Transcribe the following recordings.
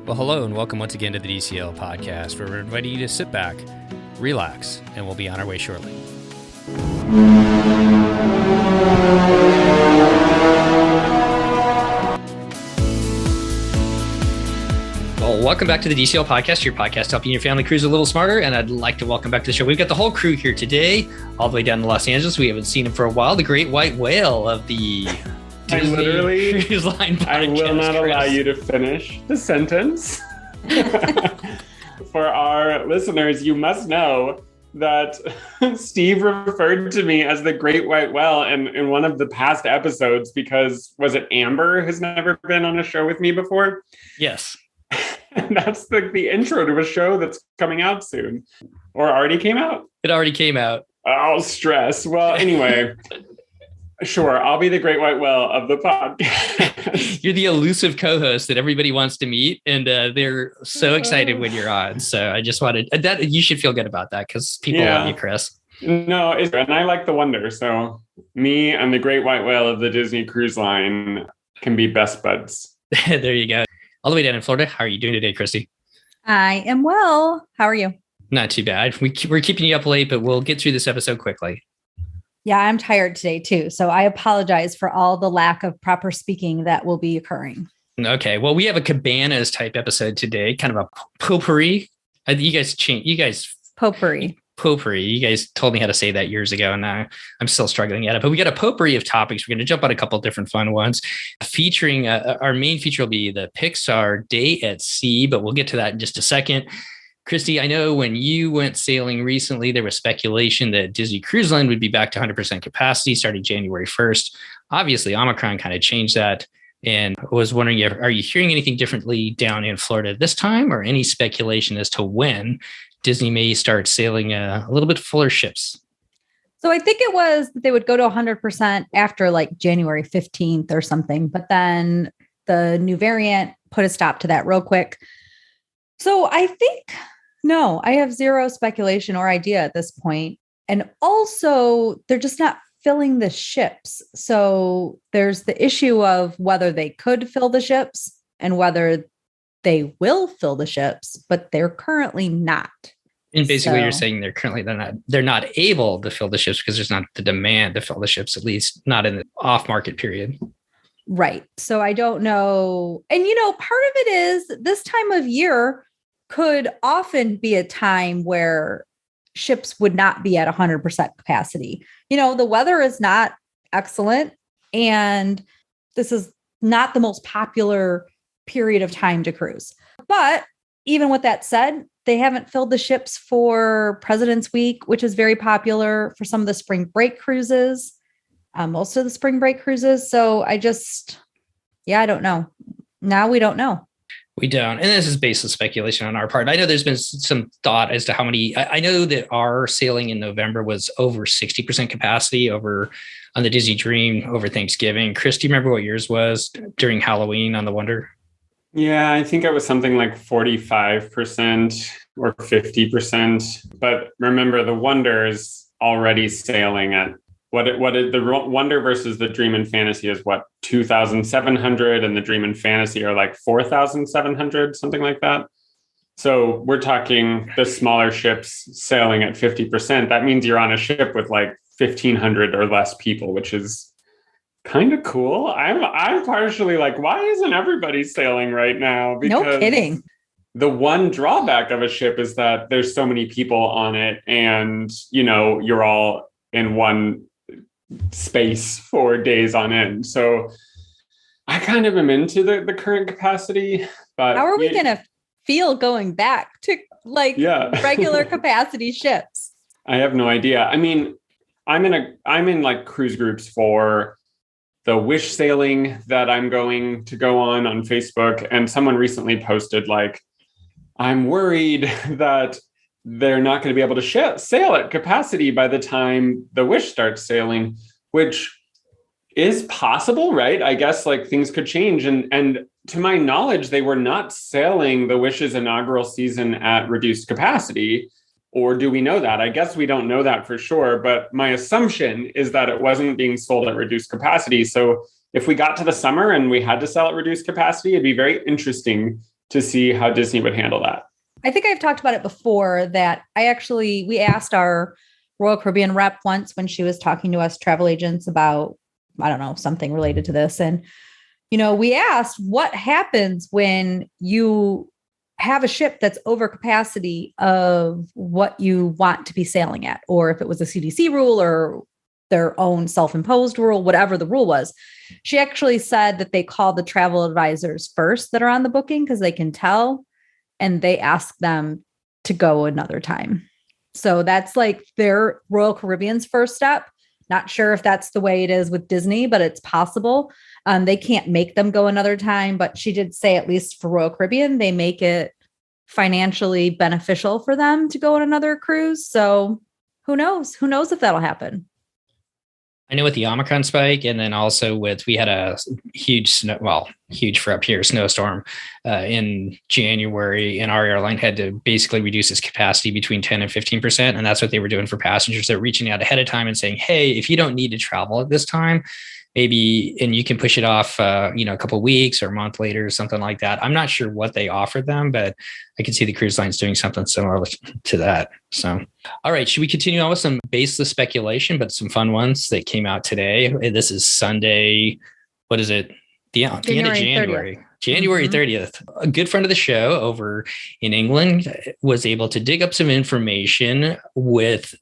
Well, hello and welcome once again to the DCL podcast, where we're inviting you to sit back, relax, and we'll be on our way shortly. Well, welcome back to the DCL podcast, your podcast helping your family cruise a little smarter. And I'd like to welcome back to the show. We've got the whole crew here today, all the way down to Los Angeles. We haven't seen him for a while. The great white whale of the Disney Cruise Line podcast. I will not allow you to finish the sentence. For our listeners, you must know that Steve referred to me as the great white whale in one of the past episodes because, was it Amber who's never been on a show with me before? Yes. And that's the intro to a show that's coming out soon. Or already came out? It already came out. Oh, stress. Well, anyway... Sure, I'll be the great white whale of the podcast. You're the elusive co-host that everybody wants to meet, and they're so excited when you're on. So I just wanted that you should feel good about that because people love you, Chris. No, and I like the wonder. So me and the great white whale of the Disney Cruise Line can be best buds. There you go. All the way down in Florida. How are you doing today, Christy? I am well. How are you? Not too bad. We're keeping you up late, but we'll get through this episode quickly. Yeah, I'm tired today too. So I apologize for all the lack of proper speaking that will be occurring. Okay. Well, we have a Cabanas type episode today, kind of a potpourri. You guys Potpourri. Potpourri. You guys told me how to say that years ago, and I'm still struggling at it. But we got a potpourri of topics. We're going to jump on a couple different fun ones. Featuring our main feature will be the Pixar Day at Sea, but we'll get to that in just a second. Christy, I know when you went sailing recently, there was speculation that Disney Cruise Line would be back to 100% capacity starting January 1st. Obviously, Omicron kind of changed that. And I was wondering, are you hearing anything differently down in Florida this time, or any speculation as to when Disney may start sailing a little bit fuller ships? So I think it was that they would go to 100% after like January 15th or something. But then the new variant put a stop to that real quick. So I think... No, I have zero speculation or idea at this point. And also, they're just not filling the ships. So there's the issue of whether they could fill the ships and whether they will fill the ships, but they're currently not. And basically, you're saying they're not able to fill the ships because there's not the demand to fill the ships, at least not in the off-market period. Right. So I don't know. And, part of it is this time of year could often be a time where ships would not be at 100% capacity. The weather is not excellent, and this is not the most popular period of time to cruise. But even with that said, they haven't filled the ships for President's Week, which is very popular for some of the spring break cruises, most of the spring break cruises. So I don't know. Now we don't know. We don't. And this is baseless speculation on our part. I know there's been some thought as to how many. I know that our sailing in November was over 60% capacity over on the Disney Dream over Thanksgiving. Chris, do you remember what yours was during Halloween on the Wonder? Yeah, I think it was something like 45% or 50%. But remember, the Wonder is already sailing at the Wonder versus the Dream and Fantasy is 2,700, and the Dream and Fantasy are like 4,700, something like that. So we're talking the smaller ships sailing at 50%. That means you're on a ship with like 1,500 or less people, which is kind of cool. I'm partially like, why isn't everybody sailing right now? Because no kidding. The one drawback of a ship is that there's so many people on it, and you're all in one space for days on end. So I kind of am into the current capacity, but how are we going to feel going back to regular capacity ships? I have no idea. I mean, I'm in like cruise groups for the wish sailing that I'm going to go on Facebook. And someone recently posted like, I'm worried that they're not going to be able to sail at capacity by the time the Wish starts sailing, which is possible, right? I guess like things could change. And to my knowledge, they were not sailing the Wish's inaugural season at reduced capacity. Or do we know that? I guess we don't know that for sure. But my assumption is that it wasn't being sold at reduced capacity. So if we got to the summer and we had to sell at reduced capacity, it'd be very interesting to see how Disney would handle that. I think I've talked about it before that we asked our Royal Caribbean rep once when she was talking to us travel agents about, I don't know, something related to this. And, we asked what happens when you have a ship that's over capacity of what you want to be sailing at, or if it was a CDC rule or their own self-imposed rule, whatever the rule was. She actually said that they call the travel advisors first that are on the booking because they can tell, and they ask them to go another time. So that's like their Royal Caribbean's first step. Not sure if that's the way it is with Disney, but it's possible. They can't make them go another time, but she did say, at least for Royal Caribbean, they make it financially beneficial for them to go on another cruise. So who knows? Who knows if that'll happen? I know with the Omicron spike, and then also we had a huge huge for up here, snowstorm in January, and our airline had to basically reduce its capacity between 10 and 15%. And that's what they were doing for passengers. They're reaching out ahead of time and saying, hey, if you don't need to travel at this time, maybe, and you can push it off, a couple of weeks or a month later or something like that. I'm not sure what they offered them, but I can see the cruise lines doing something similar to that. So, all right, should we continue on with some baseless speculation, but some fun ones that came out today? This is Sunday. What is it? The end of January. 30th. January 30th. A good friend of the show over in England was able to dig up some information with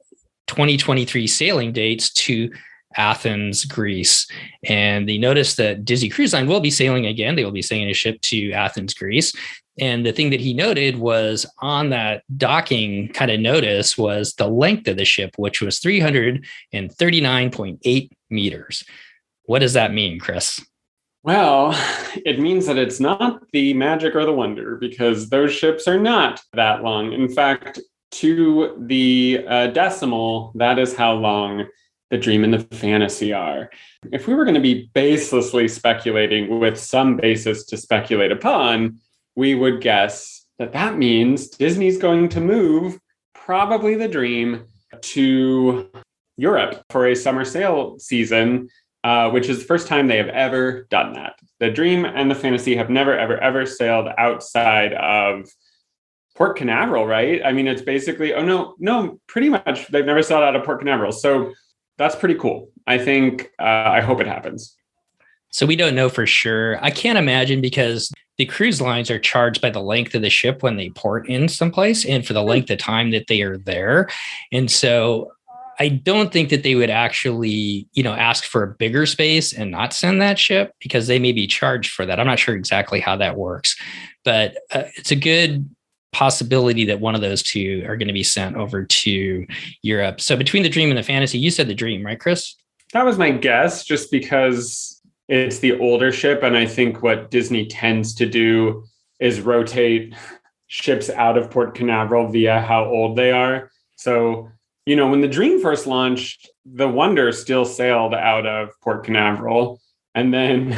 2023 sailing dates to Athens, Greece. And they noticed that Disney Cruise Line will be sailing again. They will be sailing a ship to Athens, Greece. And the thing that he noted was on that docking kind of notice was the length of the ship, which was 339.8 meters. What does that mean, Chris? Well, it means that it's not the Magic or the Wonder, because those ships are not that long. In fact, to the decimal, that is how long the Dream and the Fantasy are. If we were going to be baselessly speculating with some basis to speculate upon, we would guess that means Disney's going to move probably the Dream to Europe for a summer sail season, which is the first time they have ever done that. The Dream and the Fantasy have never, ever, ever sailed outside of Port Canaveral, right? I mean, it's basically, pretty much they've never sailed out of Port Canaveral. So that's pretty cool. I think, I hope it happens. So we don't know for sure. I can't imagine, because the cruise lines are charged by the length of the ship when they port in someplace and for the length of time that they are there. And so I don't think that they would actually, ask for a bigger space and not send that ship, because they may be charged for that. I'm not sure exactly how that works, but it's a good possibility that one of those two are going to be sent over to Europe. So between the Dream and the Fantasy, you said the Dream, right, Chris? That was my guess, just because it's the older ship. And I think what Disney tends to do is rotate ships out of Port Canaveral via how old they are. So, when the Dream first launched, the Wonder still sailed out of Port Canaveral. And then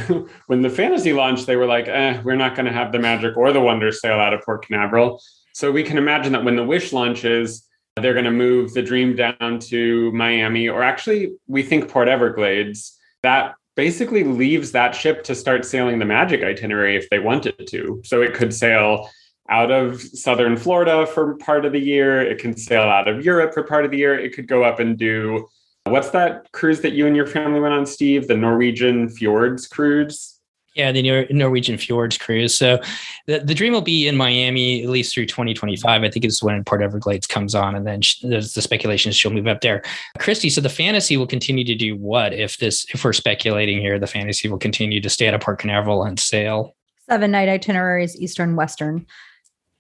when the Fantasy launched, they were like, we're not going to have the Magic or the Wonder sail out of Port Canaveral. So we can imagine that when the Wish launches, they're going to move the Dream down to Miami, or actually, we think Port Everglades. That basically leaves that ship to start sailing the Magic itinerary if they wanted to. So it could sail out of southern Florida for part of the year. It can sail out of Europe for part of the year. It could go up and do, what's that cruise that you and your family went on, Steve? The Norwegian Fjords cruise? Yeah, the Norwegian Fjords cruise. So the Dream will be in Miami at least through 2025. I think it's when Port Everglades comes on, and then there's the speculation she'll move up there. Christy, so the Fantasy will continue to do what if we're speculating here? The Fantasy will continue to stay out of Port Canaveral and sail 7-night itineraries, Eastern, Western.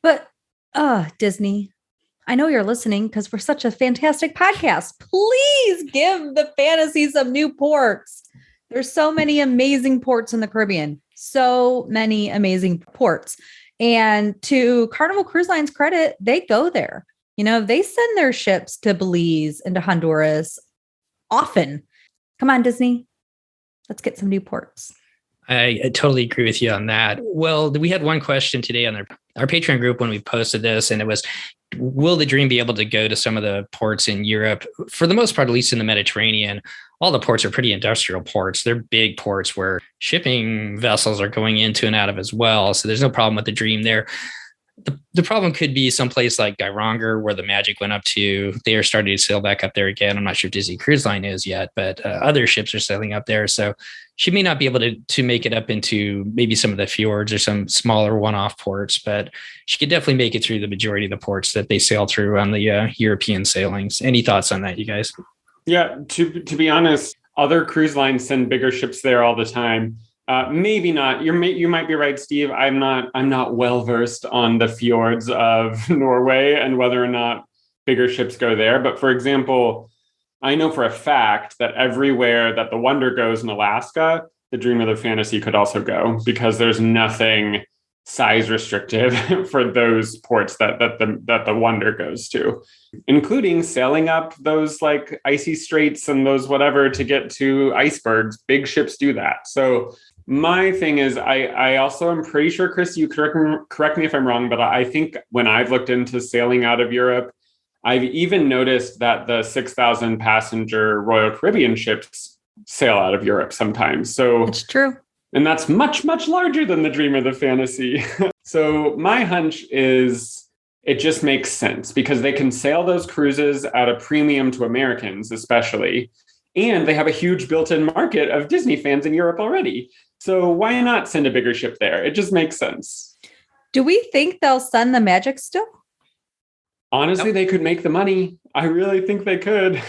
But Disney, I know you're listening because we're such a fantastic podcast. Please give the Fantasy some new ports. There's so many amazing ports in the Caribbean. So many amazing ports. And to Carnival Cruise Line's credit, they go there. They send their ships to Belize and to Honduras often. Come on, Disney. Let's get some new ports. I totally agree with you on that. Well, we had one question today on our Patreon group when we posted this, and it was, will the Dream be able to go to some of the ports in Europe? For the most part, at least in the Mediterranean, all the ports are pretty industrial ports. They're big ports where shipping vessels are going into and out of as well. So there's no problem with the Dream there. The problem could be someplace like Geiranger, where the Magic went up to. They are starting to sail back up there again. I'm not sure if Disney Cruise Line is yet, but other ships are sailing up there. So she may not be able to make it up into maybe some of the fjords or some smaller one-off ports, but she could definitely make it through the majority of the ports that they sail through on the European sailings. Any thoughts on that, you guys? Yeah, to be honest, other cruise lines send bigger ships there all the time. Maybe not. You might be right, Steve. I'm not well versed on the fjords of Norway and whether or not bigger ships go there. But for example, I know for a fact that everywhere that the Wonder goes in Alaska, the Dream of the Fantasy could also go, because there's nothing size restrictive for those ports that the Wonder goes to, including sailing up those like icy straits and those whatever to get to icebergs. Big ships do that. So my thing is, I also am pretty sure, Chris, you correct me if I'm wrong, but I think when I've looked into sailing out of Europe, I've even noticed that the 6,000 passenger Royal Caribbean ships sail out of Europe sometimes. So it's true. And that's much, much larger than the Dream of the Fantasy. So my hunch is it just makes sense because they can sail those cruises at a premium to Americans, especially. And they have a huge built-in market of Disney fans in Europe already. So why not send a bigger ship there? It just makes sense. Do we think they'll send the Magic still? Honestly, They could make the money. I really think they could.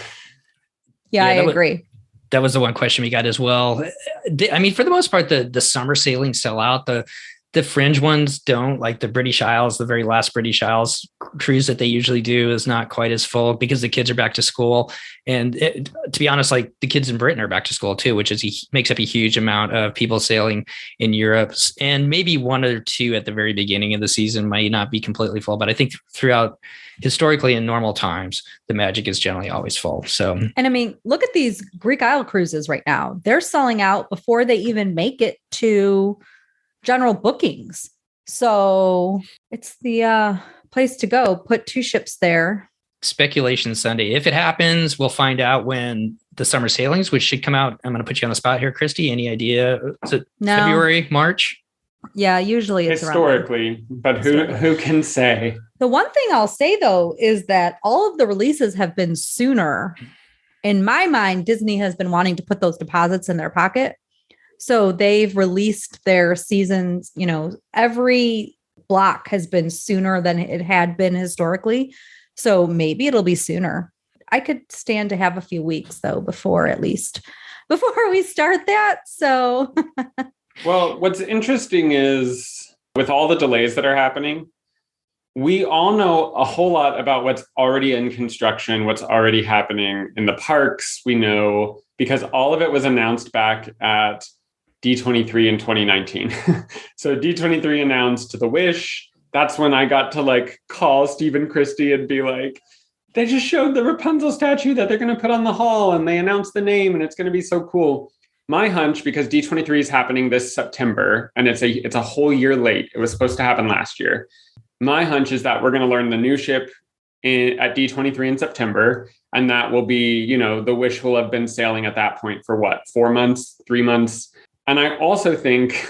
Yeah, I agree. That was the one question we got as well. I mean, for the most part, the summer sailings sell out. The fringe ones don't, like the British Isles. The very last British Isles cruise that they usually do is not quite as full because the kids are back to school. And to be honest, like the kids in Britain are back to school too, which makes up a huge amount of people sailing in Europe. And maybe one or two at the very beginning of the season might not be completely full, but I think throughout historically in normal times, the Magic is generally always full. So, and I mean, look at these Greek Isle cruises right now. They're selling out before they even make it to general bookings. So it's the place to go. Put 2 ships there. Speculation Sunday. If it happens, we'll find out when the summer sailings, which should come out. I'm going to put you on the spot here, Christy. Any idea? Is it February, March? Yeah, usually it's historically, but who can say? The one thing I'll say though is that all of the releases have been sooner. In my mind, Disney has been wanting to put those deposits in their pocket. So they've released their seasons, every block has been sooner than it had been historically. So maybe it'll be sooner. I could stand to have a few weeks though, before we start that. So well, what's interesting is with all the delays that are happening, we all know a whole lot about what's already in construction, what's already happening in the parks. We know because all of it was announced back at D23 in 2019. So D23 announced the Wish. That's when I got to call Stephen Christie and be like, they just showed the Rapunzel statue that they're going to put on the hall and they announced the name and it's going to be so cool. My hunch, because D23 is happening this September and it's a whole year late. It was supposed to happen last year. My hunch is that we're going to learn the new ship at D23 in September. And that will be, the Wish will have been sailing at that point for 4 months, 3 months. And I also think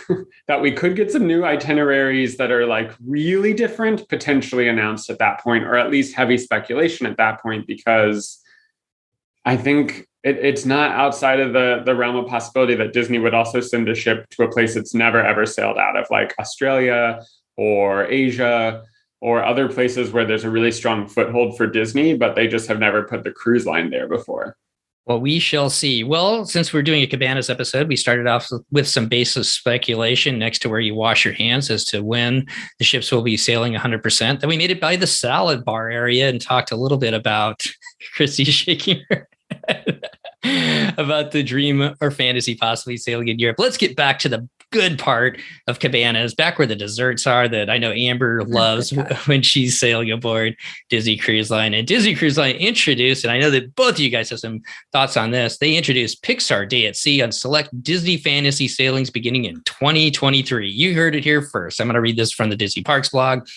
that we could get some new itineraries that are really different, potentially announced at that point, or at least heavy speculation at that point, because I think it's not outside of the realm of possibility that Disney would also send a ship to a place it's never, ever sailed out of, like Australia or Asia or other places where there's a really strong foothold for Disney, but they just have never put the cruise line there before. Well, we shall see. Well, since we're doing a Cabanas episode, we started off with some baseless speculation next to where you wash your hands as to when the ships will be sailing 100%. Then we made it by the salad bar area and talked a little bit about Christy shaking her head. about the dream or fantasy possibly sailing in Europe. Let's get back to the good part of Cabanas, back where the desserts are that I know Amber loves when she's sailing aboard Disney Cruise Line. And Disney Cruise Line introduced, and I know that both of you guys have some thoughts on this, they introduced Pixar Day at Sea on select Disney fantasy sailings beginning in 2023. You heard it here first. I'm going to read this from the Disney Parks blog.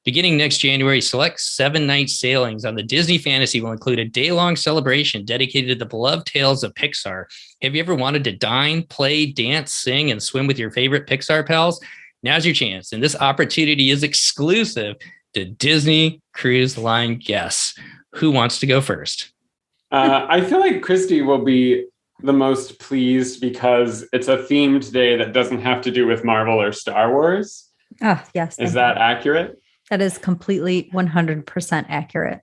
Beginning next January, select 7-night sailings on the Disney Fantasy will include a day-long celebration dedicated to the beloved tales of Pixar. Have you ever wanted to dine, play, dance, sing, and swim with your favorite Pixar pals? Now's your chance, and this opportunity is exclusive to Disney Cruise Line guests. Who wants to go first? I feel like Christy will be the most pleased because it's a themed day that doesn't have to do with Marvel or Star Wars. Oh, yes. Is that accurate? That is completely 100% accurate.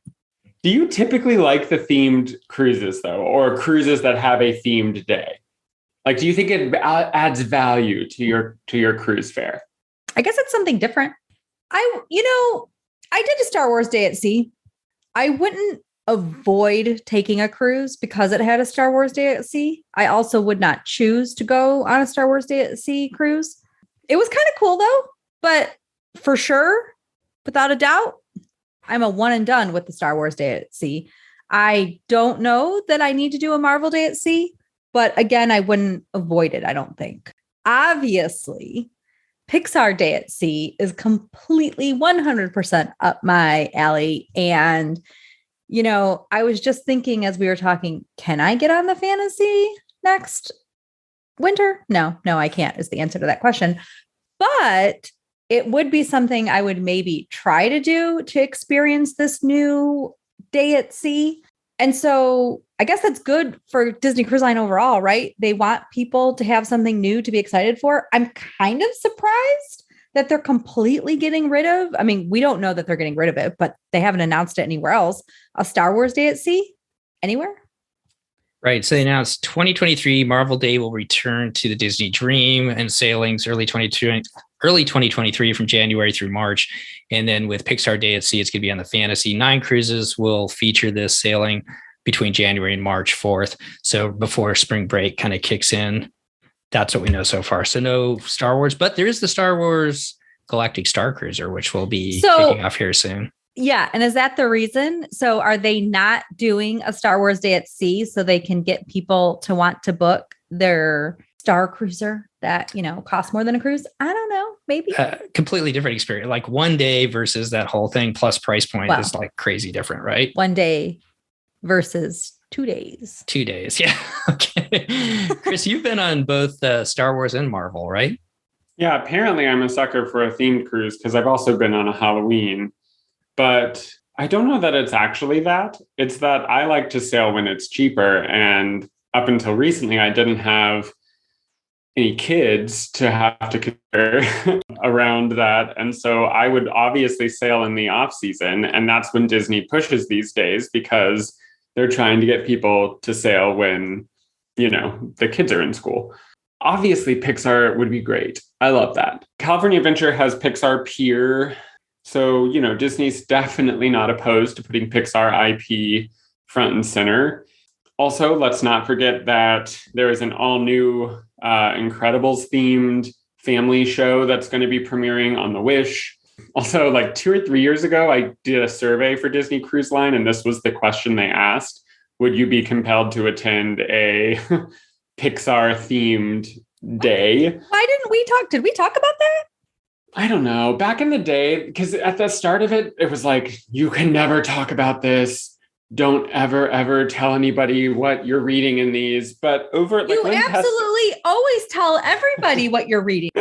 Do you typically like the themed cruises, though, or cruises that have a themed day? Like, do you think it adds value to your cruise fare? I guess it's something different. I did a Star Wars Day at Sea. I wouldn't avoid taking a cruise because it had a Star Wars Day at Sea. I also would not choose to go on a Star Wars Day at Sea cruise. It was kind of cool, though, but for sure, without a doubt, I'm a one and done with the Star Wars Day at Sea. I don't know that I need to do a Marvel Day at Sea, but again, I wouldn't avoid it, I don't think. Obviously, Pixar Day at Sea is completely 100% up my alley. And, I was just thinking as we were talking, can I get on the fantasy next winter? No, I can't is the answer to that question. But it would be something I would maybe try to do to experience this new day at sea. And so I guess that's good for Disney Cruise Line overall, right? They want people to have something new to be excited for. I'm kind of surprised that they're completely getting rid of. I mean, we don't know that they're getting rid of it, but they haven't announced it anywhere else. A Star Wars Day at Sea anywhere? Right. So they announced 2023 Marvel Day will return to the Disney Dream and sailings early 2023 from January through March. And then with Pixar Day at Sea, it's going to be on the Fantasy. 9 cruises will feature this sailing between January and March 4th. So before spring break kind of kicks in, that's what we know so far. So no Star Wars, but there is the Star Wars Galactic Star Cruiser, which will be kicking off here soon. Yeah. And is that the reason? So are they not doing a Star Wars Day at Sea so they can get people to want to book their Star Cruiser that, costs more than a cruise? I don't know. Maybe. Completely different experience. Like one day versus that whole thing plus price point is like crazy different, right? One day versus 2 days. 2 days. Yeah. Okay. Chris, you've been on both Star Wars and Marvel, right? Yeah. Apparently I'm a sucker for a themed cruise because I've also been on a Halloween. But I don't know that it's actually that. It's that I like to sail when it's cheaper. And up until recently, I didn't have any kids to have to consider around that. And so I would obviously sail in the off season. And that's when Disney pushes these days because they're trying to get people to sail when, the kids are in school. Obviously, Pixar would be great. I love that. California Adventure has Pixar Pier. So, Disney's definitely not opposed to putting Pixar IP front and center. Also, let's not forget that there is an all-new Incredibles themed family show that's going to be premiering on the Wish. Also, like 2 or 3 years ago, I did a survey for Disney Cruise Line, and this was the question they asked. Would you be compelled to attend a Pixar themed day? Why didn't we talk? Did we talk about that? I don't know. Back in the day, because at the start of it, it was like, you can never talk about this. Don't ever tell anybody what you're reading in these. But you absolutely always tell everybody what you're reading.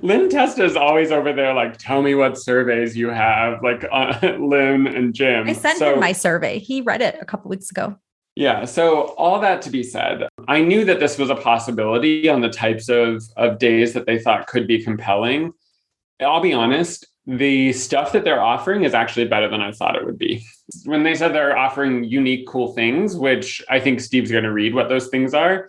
Lynn Testa is always over there like, tell me what surveys you have, like Lynn and Jim. I sent him my survey. He read it a couple weeks ago. Yeah. So all that to be said, I knew that this was a possibility on the types of days that they thought could be compelling. I'll be honest, the stuff that they're offering is actually better than I thought it would be. When they said they're offering unique, cool things, which I think Steve's going to read what those things are,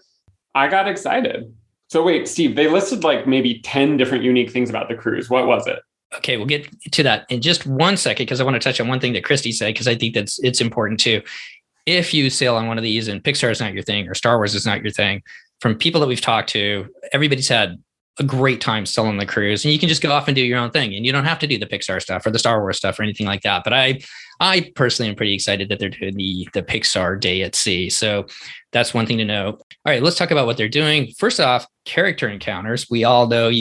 I got excited. So wait, Steve, they listed like maybe 10 different unique things about the cruise. What was it? Okay, we'll get to that in just 1 second because I want to touch on one thing that Christy said because I think it's important too. if you sail on one of these and Pixar is not your thing or Star Wars is not your thing, from people that we've talked to, everybody's had a great time still on the cruise, and you can just go off and do your own thing, and you don't have to do the Pixar stuff or the Star Wars stuff or anything like that. But I personally am pretty excited that they're doing the Pixar Day at Sea. So that's one thing to know. All right, let's talk about what they're doing. First off, character encounters. We all know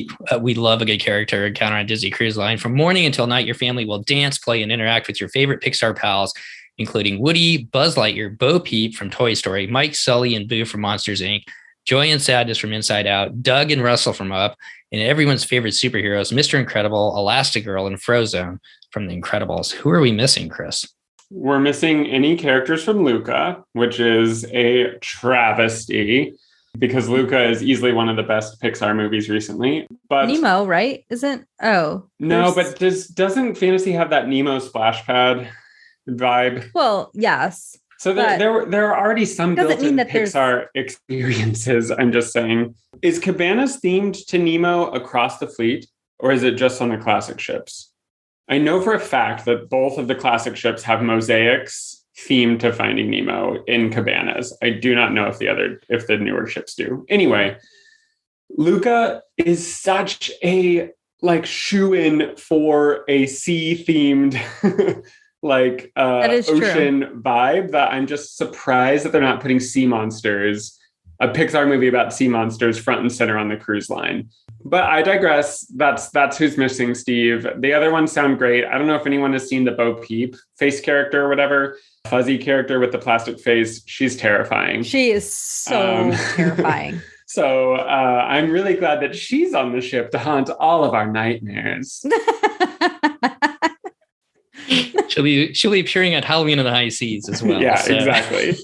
we love a good character encounter on Disney Cruise Line. From morning until night, your family will dance, play, and interact with your favorite Pixar pals, including Woody, Buzz Lightyear, Bo Peep from Toy Story, Mike, Sully, and Boo from Monsters, Inc., Joy and Sadness from Inside Out, Doug and Russell from Up, and everyone's favorite superheroes, Mr. Incredible, Elastigirl, and Frozone from The Incredibles. Who are we missing, Chris? We're missing any characters from Luca, which is a travesty because Luca is easily one of the best Pixar movies recently. But Nemo, right? No, but doesn't Fantasy have that Nemo splash pad vibe? Well, yes. So there are already some built-in Pixar experiences, I'm just saying. Is Cabanas themed to Nemo across the fleet, or is it just on the classic ships? I know for a fact that both of the classic ships have mosaics themed to Finding Nemo in Cabanas. I do not know if the newer ships do. Anyway, Luca is such a shoe-in for a sea-themed ocean vibe that I'm just surprised that they're not putting sea monsters, a Pixar movie about sea monsters, front and center on the cruise line. But I digress. That's who's missing, Steve. The other ones sound great. I don't know if anyone has seen the Bo Peep face character or whatever, fuzzy character with the plastic face. She's terrifying. She is so terrifying. So I'm really glad that she's on the ship to haunt all of our nightmares. She'll be appearing at Halloween in the High Seas as well. Yeah, so. Exactly.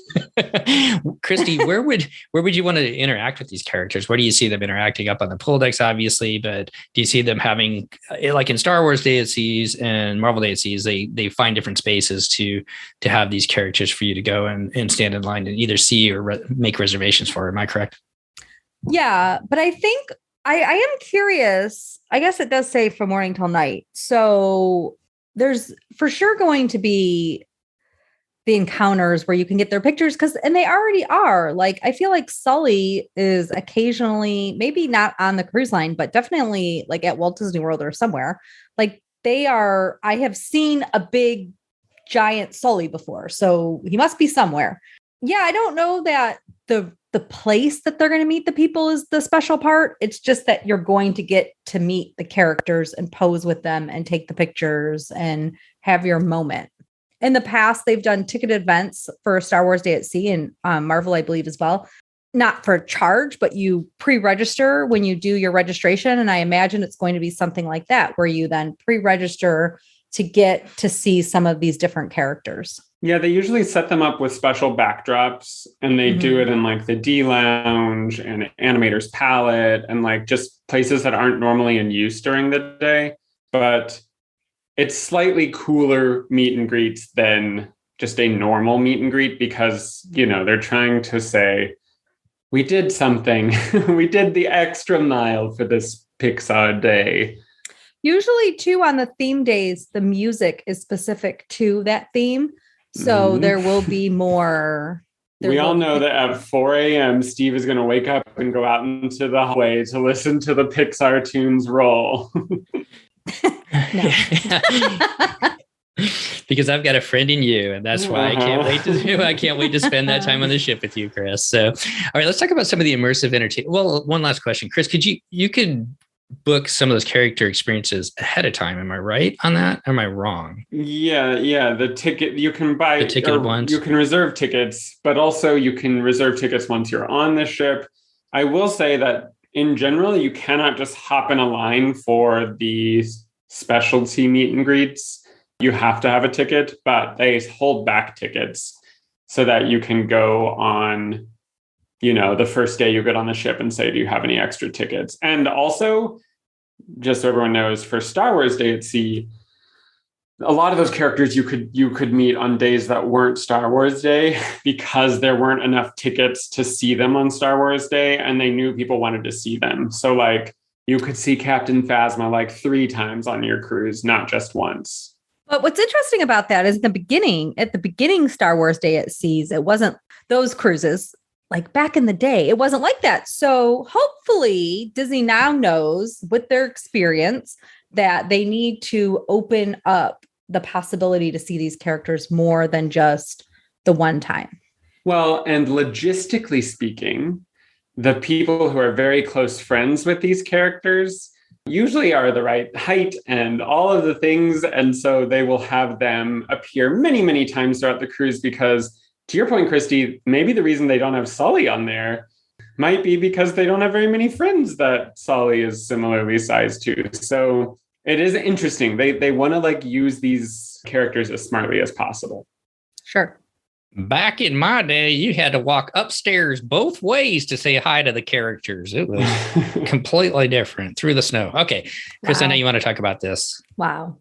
Christy, where would you want to interact with these characters? Where do you see them interacting? Up on the pool decks, obviously, but do you see them having, like in Star Wars Day at Seas and Marvel Day at Seas, they find different spaces to have these characters for you to go and stand in line and either see or make reservations for? Am I correct? Yeah, but I think I am curious. I guess it does say from morning till night. So there's for sure going to be the encounters where you can get their pictures and they already are. Like, I feel like Sully is occasionally, maybe not on the cruise line, but definitely like at Walt Disney World or somewhere. Like I have seen a big giant Sully before, so he must be somewhere. Yeah, I don't know that the place that they're going to meet the people is the special part. It's just that you're going to get to meet the characters and pose with them and take the pictures and have your moment. In the past, they've done ticketed events for Star Wars Day at Sea and Marvel, I believe, as well. Not for charge, but you pre-register when you do your registration. And I imagine it's going to be something like that, where you then pre-register to get to see some of these different characters. Yeah, they usually set them up with special backdrops, and they do it in like the D Lounge and Animator's Palette and like just places that aren't normally in use during the day. But it's slightly cooler meet and greets than just a normal meet and greet because, they're trying to say, we did something. We did the extra mile for this Pixar Day. Usually, too, on the theme days, the music is specific to that theme. So there will be more. We all know that at 4 a.m., Steve is going to wake up and go out into the hallway to listen to the Pixar tunes roll. Because I've got a friend in you, and that's why I can't wait to spend that time on the ship with you, Chris. So, all right, let's talk about some of the immersive entertainment. Well, one last question, Chris. Could you could book some of those character experiences ahead of time? Am I right on that? Am I wrong? Yeah. The ticket you can buy. The ticket ones. You can reserve tickets, but also you can reserve tickets once you're on the ship. I will say that in general, you cannot just hop in a line for the specialty meet and greets. You have to have a ticket, but they hold back tickets so that you can go on, the first day you get on the ship and say, do you have any extra tickets? And also, just so everyone knows, for Star Wars Day at Sea, a lot of those characters you could meet on days that weren't Star Wars Day because there weren't enough tickets to see them on Star Wars Day, and they knew people wanted to see them. So like you could see Captain Phasma like 3 times on your cruise, not just once. But what's interesting about that is at the beginning Star Wars Day at Seas, it wasn't those cruises like back in the day. It wasn't like that. So hopefully Disney now knows with their experience that they need to open up the possibility to see these characters more than just the one time. Well, and logistically speaking, the people who are very close friends with these characters usually are the right height and all of the things. And so they will have them appear many, many times throughout the cruise because, to your point, Christy, maybe the reason they don't have Sully on there might be because they don't have very many friends that Sully is similarly sized to. So it is interesting. They want to like use these characters as smartly as possible. Sure. Back in my day, you had to walk upstairs both ways to say hi to the characters. It was completely different through the snow. Okay, Chris, wow. I know you want to talk about this. Wow.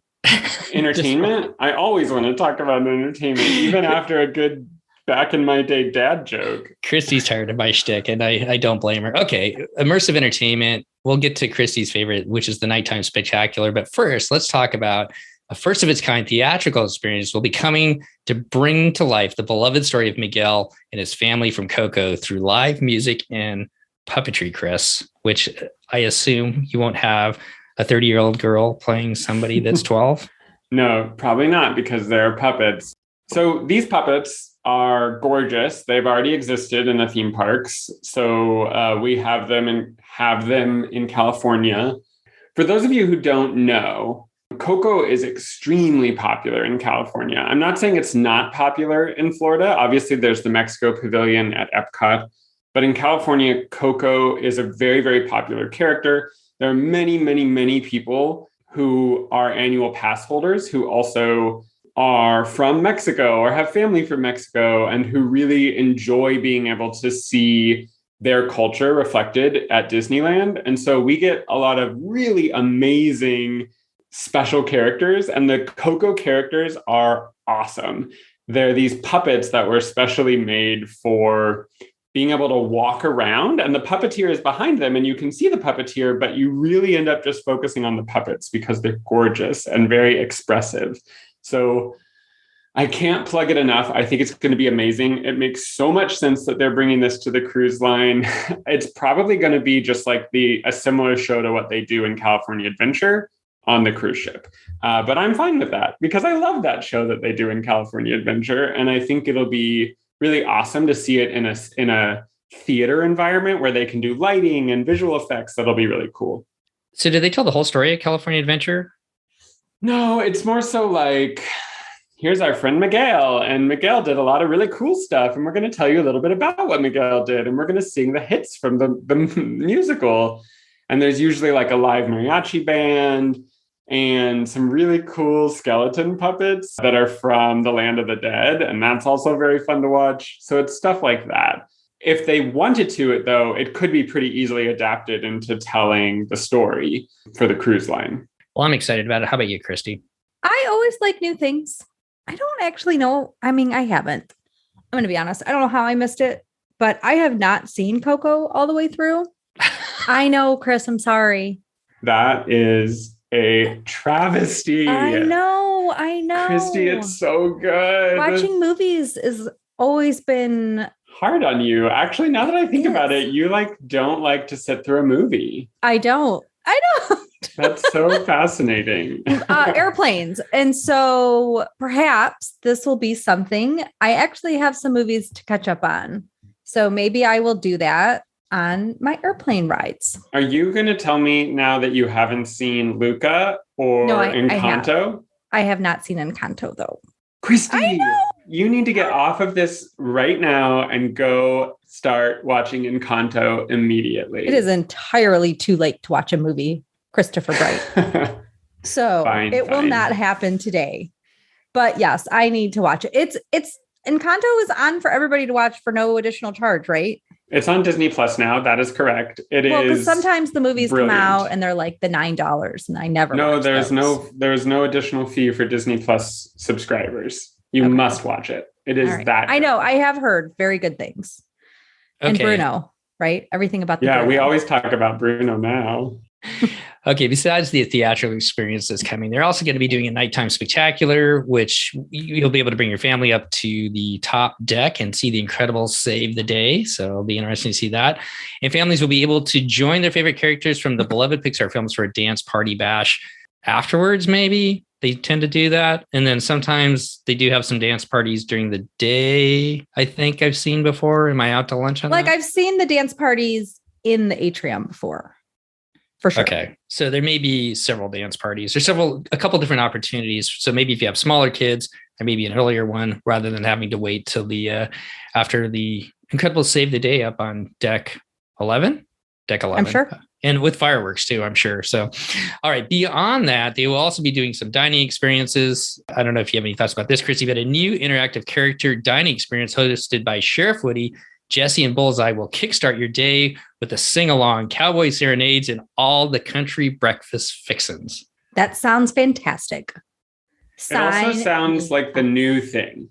Entertainment? I always want to talk about entertainment, even after a good back in my day dad joke. Christy's tired of my shtick, and I don't blame her. Okay, immersive entertainment. We'll get to Christy's favorite, which is the Nighttime Spectacular. But first, let's talk about a first of its kind theatrical experience will be coming to bring to life the beloved story of Miguel and his family from Coco through live music and puppetry, Chris, which I assume you won't have a 30-year-old girl playing somebody that's 12. No, probably not, because they're puppets. So these puppets are gorgeous. They've already existed in the theme parks. So we have them in California. For those of you who don't know, Coco is extremely popular in California. I'm not saying it's not popular in Florida. Obviously, there's the Mexico Pavilion at Epcot. But in California, Coco is a very, very popular character. There are many, many, many people who are annual pass holders who also are from Mexico or have family from Mexico and who really enjoy being able to see their culture reflected at Disneyland. And so we get a lot of really amazing special characters, and the Coco characters are awesome. They're these puppets that were specially made for being able to walk around, and the puppeteer is behind them, and you can see the puppeteer, but you really end up just focusing on the puppets because they're gorgeous and very expressive. So I can't plug it enough. I think it's going to be amazing. It makes so much sense that they're bringing this to the cruise line. It's probably going to be just like a similar show to what they do in California Adventure on the cruise ship. But I'm fine with that because I love that show that they do in California Adventure. And I think it'll be really awesome to see it in a theater environment where they can do lighting and visual effects. That'll be really cool. So did they tell the whole story of California Adventure? No, it's more so like, here's our friend Miguel, and Miguel did a lot of really cool stuff. And we're going to tell you a little bit about what Miguel did. And we're going to sing the hits from the musical. And there's usually like a live mariachi band and some really cool skeleton puppets that are from the Land of the Dead. And that's also very fun to watch. So it's stuff like that. If they wanted to, though, it could be pretty easily adapted into telling the story for the cruise line. Well, I'm excited about it. How about you, Christy? I always like new things. I don't actually know. I mean, I haven't. I'm going to be honest. I don't know how I missed it, but I have not seen Coco all the way through. I know, Chris, I'm sorry. That is a travesty. I know. Christy, it's so good. Watching movies has always been hard on you. Actually, now that I think about it, you don't like to sit through a movie. I don't. That's so fascinating. Airplanes. And so perhaps this will be something. I actually have some movies to catch up on. So maybe I will do that on my airplane rides. Are you going to tell me now that you haven't seen Luca or Encanto? I have not seen Encanto, though. Christy, you need to get off of this right now and go start watching Encanto immediately. It is entirely too late to watch a movie, Christopher Bright. So it will not happen today. But yes, I need to watch it. It's Encanto is on for everybody to watch for no additional charge, right? It's on Disney Plus now. That is correct. Because sometimes the movies come out and they're like the $9, and I never. No, there's no additional fee for Disney Plus subscribers. You must watch it. It is that. I know. I have heard very good things. Okay. And Bruno, right? Everything about the Bruno. We always talk about Bruno now. Okay, besides the theatrical experience that's coming, they're also going to be doing a nighttime spectacular, which you'll be able to bring your family up to the top deck and see the Incredibles save the day. So it'll be interesting to see that. And families will be able to join their favorite characters from the beloved Pixar films for a dance party bash afterwards, maybe. They tend to do that. And then sometimes they do have some dance parties during the day, I think I've seen before. Am I out to lunch on that? I've seen the dance parties in the atrium before. For sure. Okay. So there may be several dance parties. There's a couple different opportunities. So maybe if you have smaller kids, there may be an earlier one rather than having to wait till the after the Incredibles save the day up on deck 11. Deck 11. I'm sure. And with fireworks too, I'm sure. So, all right. Beyond that, they will also be doing some dining experiences. I don't know if you have any thoughts about this, Chrissy, but a new interactive character dining experience hosted by Sheriff Woody, Jesse, and Bullseye will kickstart your day with a sing-along, cowboy serenades, and all the country breakfast fixins. That sounds fantastic. It also sounds like the new thing,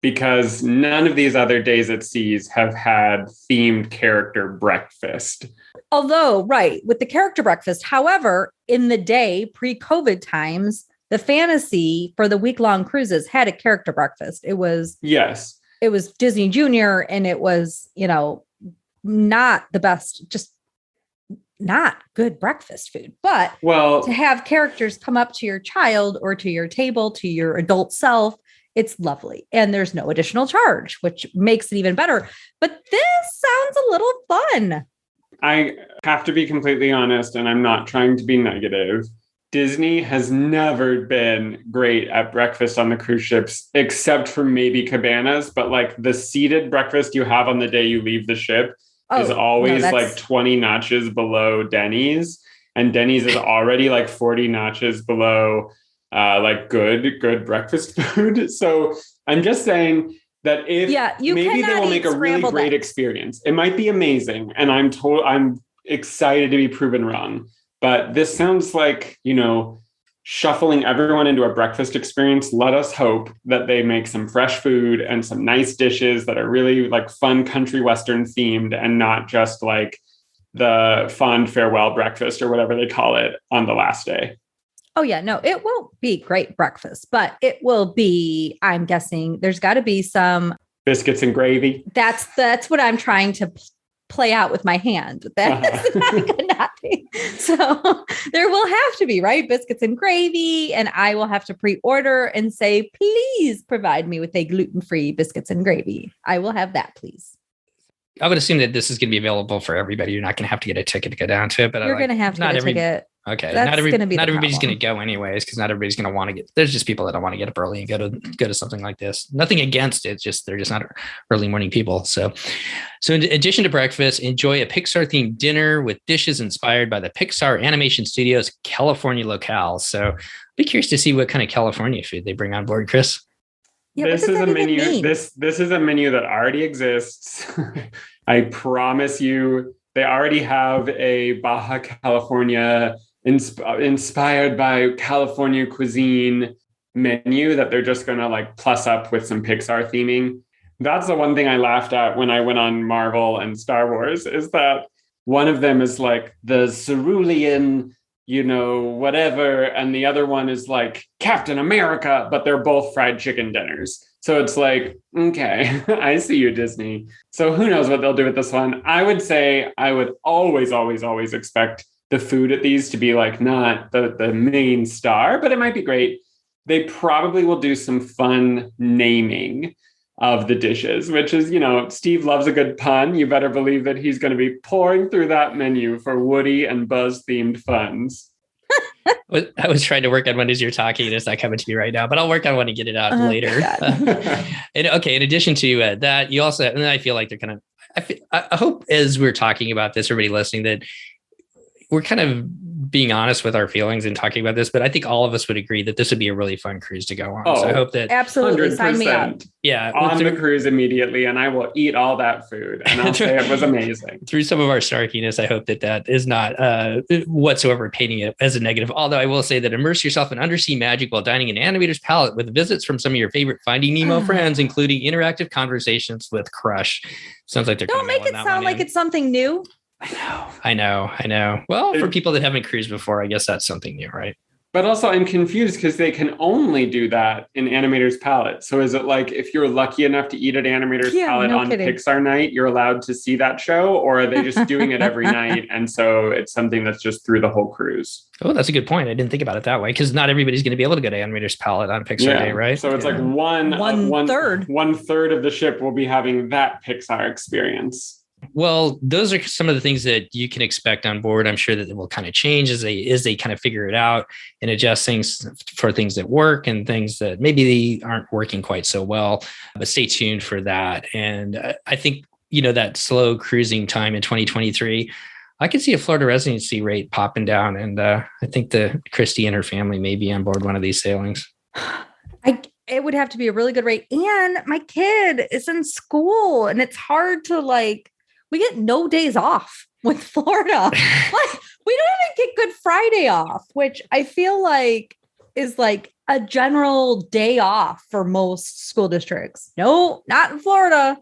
because none of these other days at Seas have had themed character breakfast. Although, right, with the character breakfast, however, in the day, pre-COVID times, the Fantasy for the week-long cruises had a character breakfast. It was Disney Junior, and it was, not the best, just not good breakfast food. But to have characters come up to your child or to your table, to your adult self, it's lovely. And there's no additional charge, which makes it even better. But this sounds a little fun. I have to be completely honest, and I'm not trying to be negative. Disney has never been great at breakfast on the cruise ships, except for maybe Cabanas. But like the seated breakfast you have on the day you leave the ship is always like 20 notches below Denny's. And Denny's is already like 40 notches below like good breakfast food. So I'm just saying that if maybe they will make a really great experience. It might be amazing. And I'm excited to be proven wrong. But this sounds like, shuffling everyone into a breakfast experience. Let us hope that they make some fresh food and some nice dishes that are really like fun country Western themed and not just like the fond farewell breakfast or whatever they call it on the last day. Oh, yeah. No, it won't be great breakfast, but it will be, I'm guessing there's got to be some biscuits and gravy. That's what I'm trying to play out with my hand. That's not be. So there will have to be, right? Biscuits and gravy. And I will have to pre-order and say, please provide me with a gluten-free biscuits and gravy. I will have that, please. I would assume that this is going to be available for everybody. You're not going to have to get a ticket to go down to it, but you're going to have to get a ticket. Okay. That's not everybody's going to go anyways, because not everybody's going to want to get, there's just people that don't want to get up early and go to something like this. Nothing against it. They're just not early morning people. So in addition to breakfast, enjoy a Pixar themed dinner with dishes inspired by the Pixar Animation Studios California locale. So be curious to see what kind of California food they bring on board, Chris. Yeah, this is a menu. This is a menu that already exists. I promise you, they already have a Baja California inspired by California cuisine menu that they're just going to like plus up with some Pixar theming. That's the one thing I laughed at when I went on Marvel and Star Wars, is that one of them is like the cerulean, whatever. And the other one is like Captain America, but they're both fried chicken dinners. So it's like, okay, I see you, Disney. So who knows what they'll do with this one? I would say I would always, always, always expect the food at these to be like not the main star, but it might be great. They probably will do some fun naming of the dishes, which is, Steve loves a good pun. You better believe that he's going to be pouring through that menu for Woody and Buzz themed funs. I was trying to work on one as you're talking, and it's not coming to me right now, but I'll work on one and get it out later. And okay, in addition to that, you also, and I feel like they're kind of, I hope as we're talking about this, everybody listening, that we're kind of being honest with our feelings and talking about this, but I think all of us would agree that this would be a really fun cruise to go on. So I hope that absolutely 100%. Sign me up. Yeah, on the cruise immediately, and I will eat all that food, and I'll say it was amazing. Through some of our snarkiness, I hope that is not whatsoever painting it as a negative. Although I will say that immerse yourself in undersea magic while dining in Animator's Palette with visits from some of your favorite Finding Nemo friends, including interactive conversations with Crush. Sounds like they're don't make it sound like it's something new. I know. Well, for people that haven't cruised before, I guess that's something new, right? But also I'm confused because they can only do that in Animator's Palette. So is it like if you're lucky enough to eat at Animator's Palette on kidding. Pixar night, you're allowed to see that show? Or are they just doing it every night? And so it's something that's just through the whole cruise. Oh, that's a good point. I didn't think about it that way because not everybody's going to be able to go to Animator's Palette on Pixar Day, right? So it's like one third of the ship will be having that Pixar experience. Well, those are some of the things that you can expect on board. I'm sure that it will kind of change as they kind of figure it out and adjust things for things that work and things that maybe they aren't working quite so well. But stay tuned for that. And I think, that slow cruising time in 2023, I could see a Florida residency rate popping down. And I think Christy and her family may be on board one of these sailings. It would have to be a really good rate. And my kid is in school and it's hard to we get no days off with Florida. We don't even get Good Friday off, which I feel like is like a general day off for most school districts. No, not in Florida.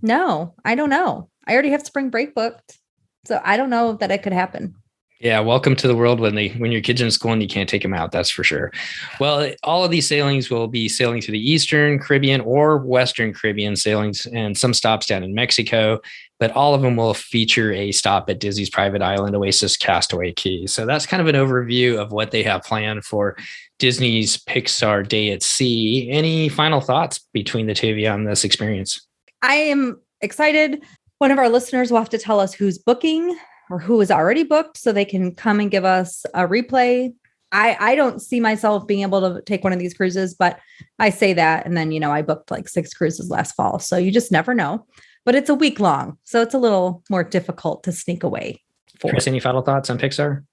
No, I don't know. I already have spring break booked. So I don't know that it could happen. Yeah, welcome to the world when your kid's in school and you can't take them out. That's for sure. Well, all of these sailings will be sailing to the Eastern Caribbean or Western Caribbean sailings and some stops down in Mexico, but all of them will feature a stop at Disney's private island, Oasis Castaway Cay. So that's kind of an overview of what they have planned for Disney's Pixar Day at Sea. Any final thoughts between the two of you on this experience? I am excited. One of our listeners will have to tell us who's booking or who is already booked so they can come and give us a replay. I don't see myself being able to take one of these cruises, but I say that. And then, I booked like 6 cruises last fall. So you just never know, but it's a week long. So it's a little more difficult to sneak away for. Chris, any final thoughts on Pixar?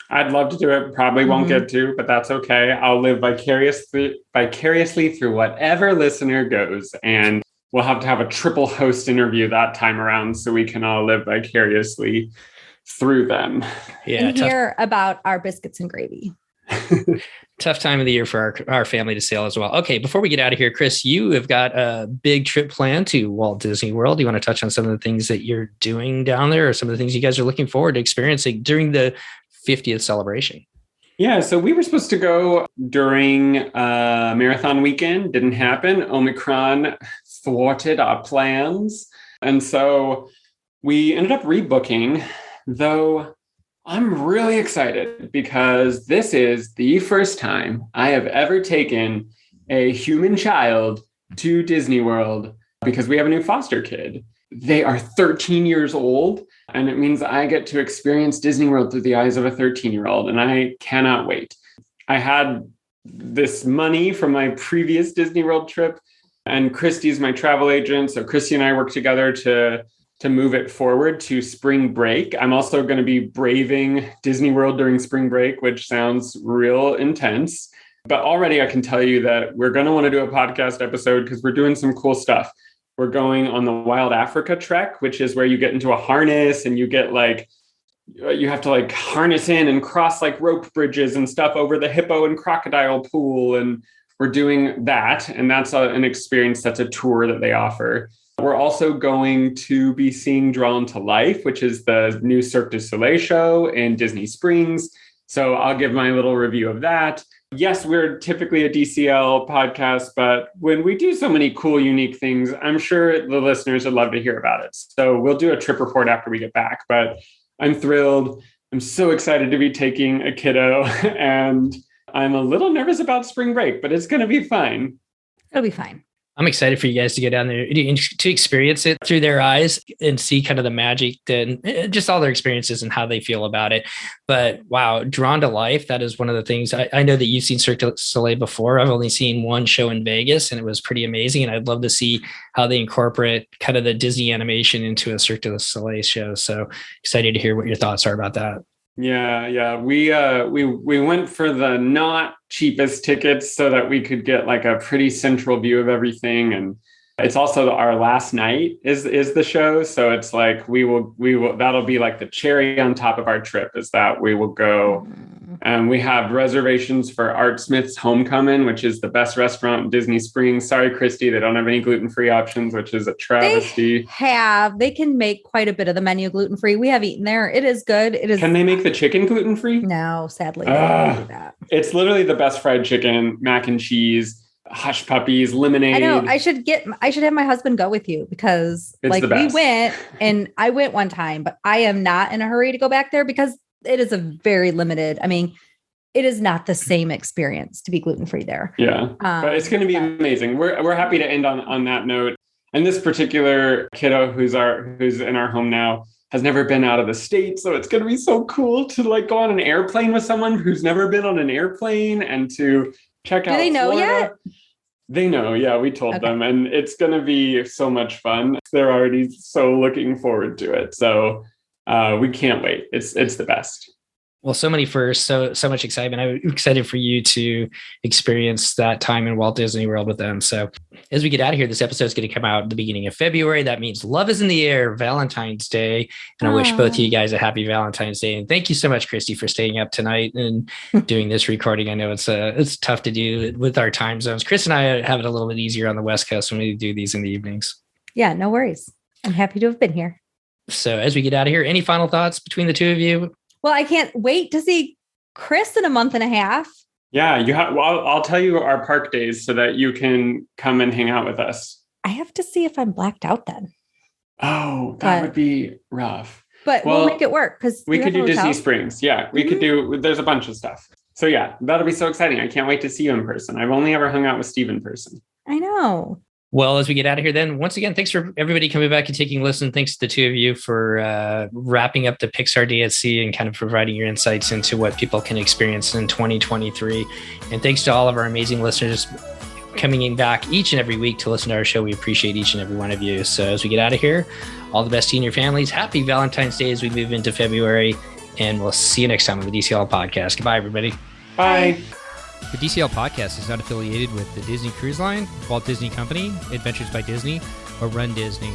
I'd love to do it. Probably won't get to, but that's okay. I'll live vicariously through whatever listener goes. And we'll have to have a triple host interview that time around so we can all live vicariously through them. Yeah, and hear about our biscuits and gravy. Tough time of the year for our family to sail as well. Okay, before we get out of here, Chris, you have got a big trip planned to Walt Disney World. Do you want to touch on some of the things that you're doing down there or some of the things you guys are looking forward to experiencing during the 50th celebration? Yeah, so we were supposed to go during marathon weekend. Didn't happen. Omicron thwarted our plans. And so we ended up rebooking, though I'm really excited because this is the first time I have ever taken a human child to Disney World because we have a new foster kid. They are 13 years old, and it means I get to experience Disney World through the eyes of a 13-year-old, and I cannot wait. I had this money from my previous Disney World trip, and Christy's my travel agent, so Christy and I worked together to move it forward to spring break. I'm also going to be braving Disney World during spring break, which sounds real intense. But already I can tell you that we're going to want to do a podcast episode because we're doing some cool stuff. We're going on the Wild Africa Trek, which is where you get into a harness and you get you have to harness in and cross rope bridges and stuff over the hippo and crocodile pool. And we're doing that. And that's an experience, that's a tour that they offer. We're also going to be seeing Drawn to Life, which is the new Cirque du Soleil show in Disney Springs. So I'll give my little review of that. Yes, we're typically a DCL podcast, but when we do so many cool, unique things, I'm sure the listeners would love to hear about it. So we'll do a trip report after we get back, but I'm thrilled. I'm so excited to be taking a kiddo, and I'm a little nervous about spring break, but it's going to be fine. It'll be fine. I'm excited for you guys to go down there to experience it through their eyes and see kind of the magic and just all their experiences and how they feel about it. But wow, Drawn to Life, that is one of the things. I know that you've seen Cirque du Soleil before. I've only seen one show in Vegas and it was pretty amazing. And I'd love to see how they incorporate kind of the Disney animation into a Cirque du Soleil show. So excited to hear what your thoughts are about that. Yeah. We went for the not cheapest tickets so that we could get a pretty central view of everything. And it's also our last night is the show. So it's we will, that'll be the cherry on top of our trip is that we will go We have reservations for Art Smith's Homecoming, which is the best restaurant in Disney Springs. Sorry, Christy, they don't have any gluten-free options, which is a travesty. They can make quite a bit of the menu gluten-free. We have eaten there. It is good. It is. Can they make the chicken gluten-free? No, sadly, they don't do that. It's literally the best fried chicken, mac and cheese, hush puppies, lemonade. I know. I should have my husband go with you because it's we went and I went one time, but I am not in a hurry to go back there because it is a very limited. I mean, it is not the same experience to be gluten-free there. Yeah, but it's going to be amazing. We're happy to end on that note. And this particular kiddo who's in our home now has never been out of the state. So it's going to be so cool to like go on an airplane with someone who's never been on an airplane and to check out. Do they know Florida. Yet? They know. Yeah, we told them, and it's going to be so much fun. They're already so looking forward to it. So we can't wait. It's the best. Well, so many firsts, so much excitement. I'm excited for you to experience that time in Walt Disney World with them. So as we get out of here, this episode is going to come out at the beginning of February. That means love is in the air, Valentine's Day. And I wish both of you guys a happy Valentine's Day. And thank you so much, Christy, for staying up tonight and doing this recording. I know it's tough to do with our time zones. Chris and I have it a little bit easier on the West Coast when we do these in the evenings. Yeah, no worries. I'm happy to have been here. So as we get out of here, any final thoughts between the two of you? Well, I can't wait to see Chris in a month and a half. Yeah, I'll tell you our park days so that you can come and hang out with us. I have to see if I'm blacked out then. Oh, that would be rough. But we'll make it work because we could do Disney Springs. Yeah, we could do. There's a bunch of stuff. So yeah, that'll be so exciting. I can't wait to see you in person. I've only ever hung out with Steve in person. I know. Well, as we get out of here, then, once again, thanks for everybody coming back and taking a listen. Thanks to the two of you for wrapping up the Pixar Day at Sea and kind of providing your insights into what people can experience in 2023. And thanks to all of our amazing listeners coming in back each and every week to listen to our show. We appreciate each and every one of you. So as we get out of here, all the best to you and your families. Happy Valentine's Day as we move into February. And we'll see you next time on the DCL podcast. Goodbye, everybody. Bye. The DCL podcast is not affiliated with the Disney Cruise Line, Walt Disney Company, Adventures by Disney, or Run Disney.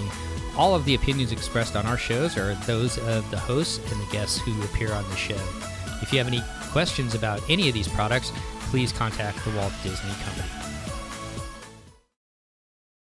All of the opinions expressed on our shows are those of the hosts and the guests who appear on the show. If you have any questions about any of these products, please contact the Walt Disney Company.